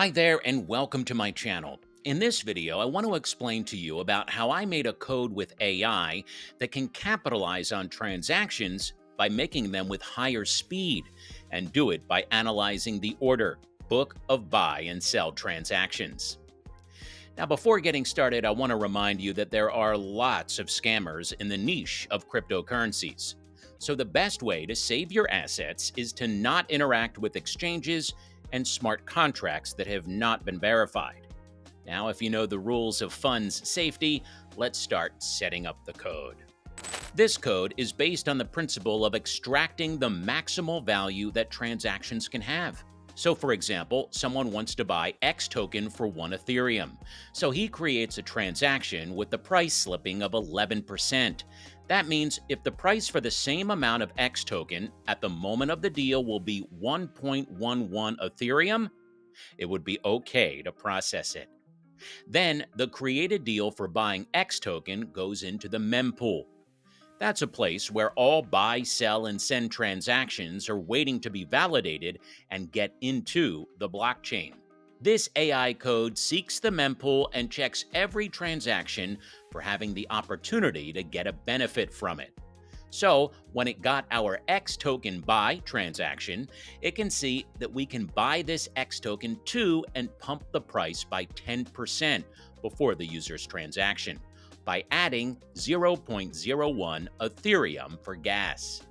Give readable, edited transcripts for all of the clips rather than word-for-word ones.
Hi there and welcome to my channel. In this video, I want to explain to you about how I made a code with AI that can capitalize on transactions by making them with higher speed and do it by analyzing the order, book of buy and sell transactions. Now, before getting started, I want to remind you that there are lots of scammers in the niche of cryptocurrencies. So, the best way to save your assets is to not interact with exchanges and smart contracts that have not been verified. Now, if you know the rules of funds safety, let's start setting up the code. This code is based on the principle of extracting the maximal value that transactions can have. So, for example, someone wants to buy X token for 1 Ethereum. So he creates a transaction with the price slipping of 11%. That means if the price for the same amount of X token at the moment of the deal will be 1.11 Ethereum, it would be okay to process it. Then the created deal for buying X token goes into the mempool. That's a place where all buy, sell, and send transactions are waiting to be validated and get into the blockchain. This AI code seeks the mempool and checks every transaction for having the opportunity to get a benefit from it. So, when it got our X token buy transaction, it can see that we can buy this X token too and pump the price by 10% before the user's transaction by adding 0.01 Ethereum for gas.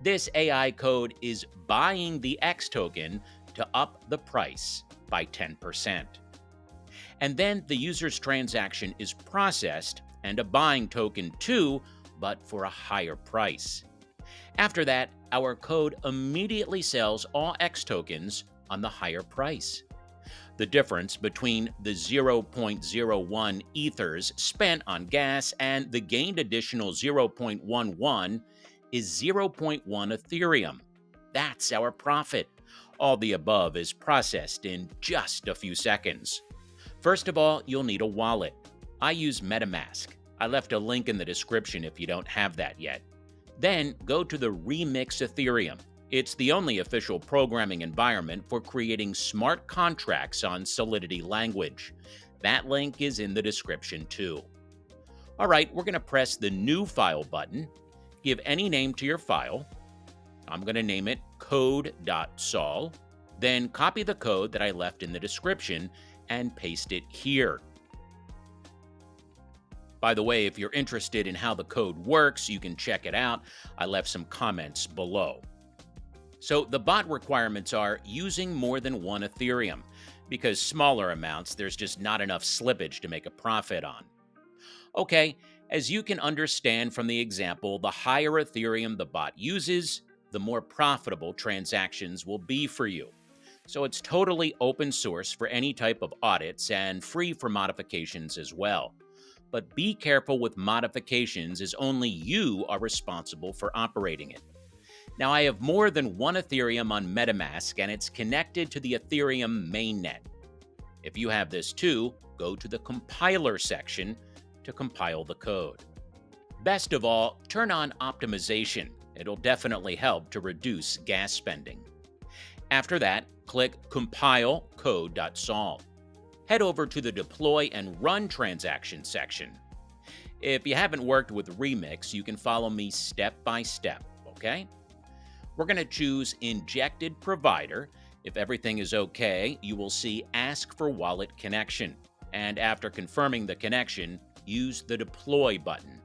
This AI code is buying the X token to up the price by 10%. And then the user's transaction is processed and a buying token too, but for a higher price. After that, our code immediately sells all X tokens on the higher price. The difference between the 0.01 ethers spent on gas and the gained additional 0.11 is zero point 0.1 Ethereum. That's our profit. All the above is processed in just a few seconds. First of all, you'll need a wallet. I use metamask. I left a link in the description if you don't have that yet. Then go to the Remix Ethereum. It's the only official programming environment for creating smart contracts on Solidity language. That link is in the description too. All right, we're going to press the New File button. Give any name to your file. I'm going to name it code.sol. Then copy the code that I left in the description and paste it here. By the way, if you're interested in how the code works, you can check it out. I left some comments below. So the bot requirements are using more than 1 Ethereum, because smaller amounts, there's just not enough slippage to make a profit on. Okay, as you can understand from the example, the higher Ethereum the bot uses, the more profitable transactions will be for you. So it's totally open source for any type of audits and free for modifications as well. But be careful with modifications, as only you are responsible for operating it. Now, I have more than 1 Ethereum on MetaMask, and it's connected to the Ethereum mainnet. If you have this too, go to the compiler section to compile the code. Best of all, turn on optimization. It'll definitely help to reduce gas spending. After that, click Compile Code.sol. Head over to the Deploy and Run Transaction section. If you haven't worked with Remix, you can follow me step by step, okay? We're going to choose Injected Provider. If everything is okay, you will see Ask for Wallet Connection. And after confirming the connection, use the Deploy button.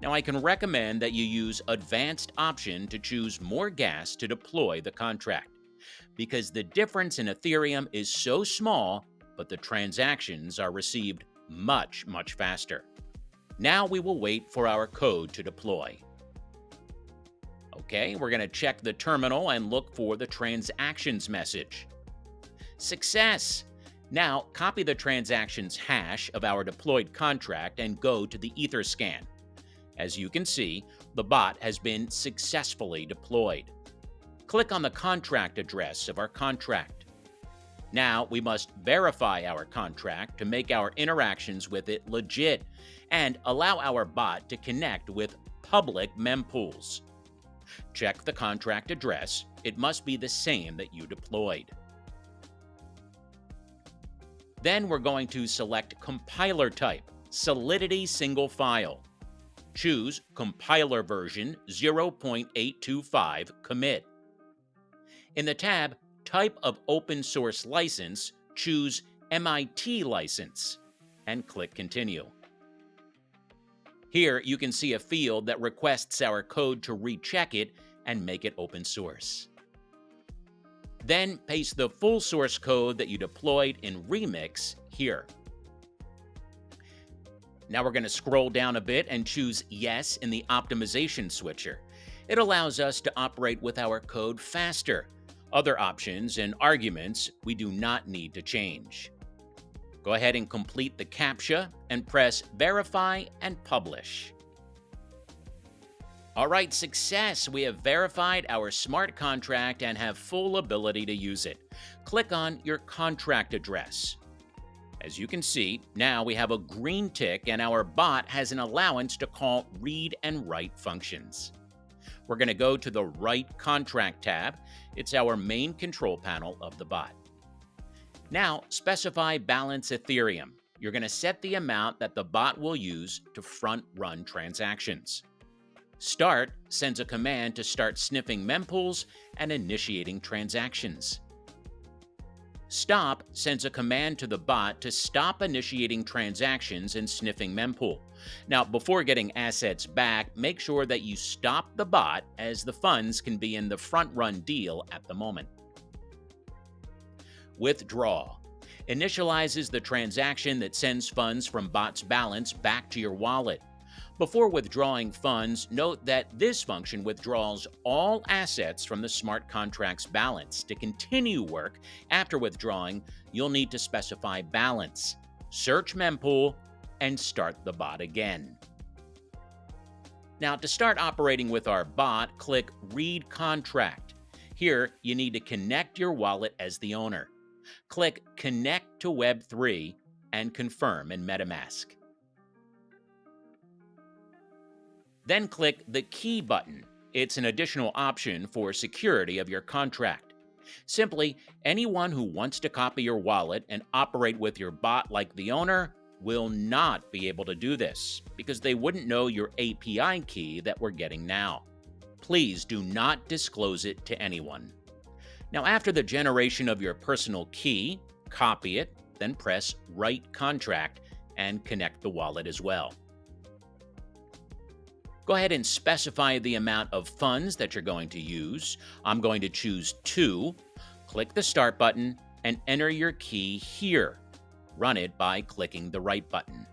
Now, I can recommend that you use Advanced option to choose more gas to deploy the contract, because the difference in Ethereum is so small, but the transactions are received much, much faster. Now we will wait for our code to deploy. Okay, we're going to check the terminal and look for the transactions message. Success! Now copy the transactions hash of our deployed contract and go to the Etherscan. As you can see, the bot has been successfully deployed. Click on the contract address of our contract. Now we must verify our contract to make our interactions with it legit and allow our bot to connect with public mempools. Check the contract address. It must be the same that you deployed. Then we're going to select compiler type, Solidity single file. Choose compiler version 0.825 commit. In the tab Type of Open Source License, choose MIT license and click Continue. Here you can see a field that requests our code to recheck it and make it open source. Then paste the full source code that you deployed in Remix here. Now we're going to scroll down a bit and choose Yes in the optimization switcher. It allows us to operate with our code faster. Other options and arguments we do not need to change. Go ahead and complete the CAPTCHA and press Verify and Publish. All right, success! We have verified our smart contract and have full ability to use it. Click on your contract address. As you can see, now we have a green tick and our bot has an allowance to call read and write functions. We're going to go to the Write Contract tab. It's our main control panel of the bot. Now, specify balance Ethereum. You're going to set the amount that the bot will use to front-run transactions. Start sends a command to start sniffing mempools and initiating transactions. Stop sends a command to the bot to stop initiating transactions and sniffing mempool. Now, before getting assets back, make sure that you stop the bot as the funds can be in the front-run deal at the moment. Withdraw initializes the transaction that sends funds from bot's balance back to your wallet. Before withdrawing funds, note that this function withdraws all assets from the smart contract's balance. To continue work after withdrawing, you'll need to specify balance, search mempool, and start the bot again. Now, to start operating with our bot, click Read Contract. Here, you need to connect your wallet as the owner. Click Connect to Web3 and confirm in MetaMask. Then click the Key button. It's an additional option for security of your contract. Simply, anyone who wants to copy your wallet and operate with your bot like the owner will not be able to do this because they wouldn't know your API key that we're getting now. Please do not disclose it to anyone. Now, after the generation of your personal key, copy it, then press Write Contract and connect the wallet as well. Go ahead and specify the amount of funds that you're going to use. I'm going to choose 2. Click the Start button and enter your key here. Run it by clicking the Write button.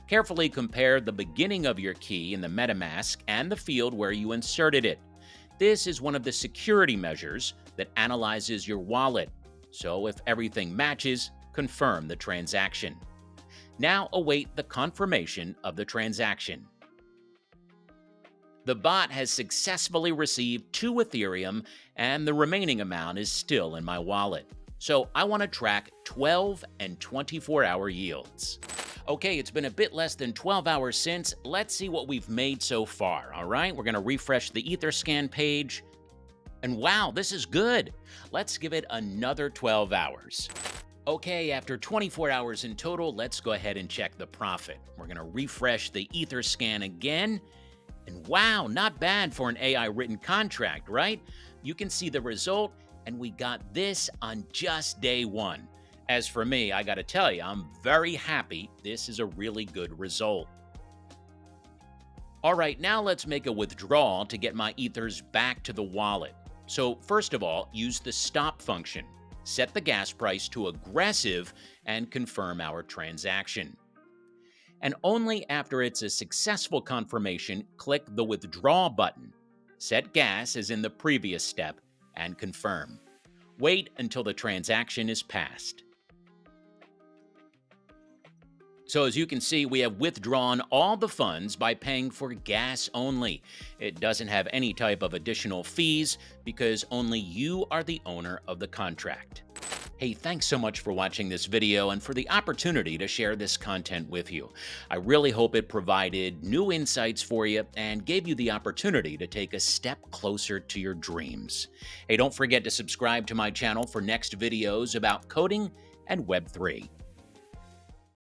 Carefully compare the beginning of your key in the MetaMask and the field where you inserted it. This is one of the security measures that analyzes your wallet. So if everything matches, confirm the transaction. Now await the confirmation of the transaction. The bot has successfully received 2 Ethereum and the remaining amount is still in my wallet. So I want to track 12 and 24-hour yields. Okay, it's been a bit less than 12 hours since. Let's see what we've made so far, all right? We're going to refresh the Etherscan page. And wow, this is good. Let's give it another 12 hours. Okay, after 24 hours in total, let's go ahead and check the profit. We're going to refresh the Etherscan again. And wow, not bad for an AI written contract, right? You can see the result, and we got this on just day 1. As for me, I gotta tell you, I'm very happy. This is a really good result. All right, now let's make a withdrawal to get my ethers back to the wallet. So first of all, use the stop function. Set the gas price to aggressive and confirm our transaction. And only after it's a successful confirmation, click the Withdraw button. Set gas as in the previous step and confirm. Wait until the transaction is passed. So as you can see, we have withdrawn all the funds by paying for gas only. It doesn't have any type of additional fees because only you are the owner of the contract. Hey, thanks so much for watching this video and for the opportunity to share this content with you. I really hope it provided new insights for you and gave you the opportunity to take a step closer to your dreams. Hey, don't forget to subscribe to my channel for next videos about coding and Web3.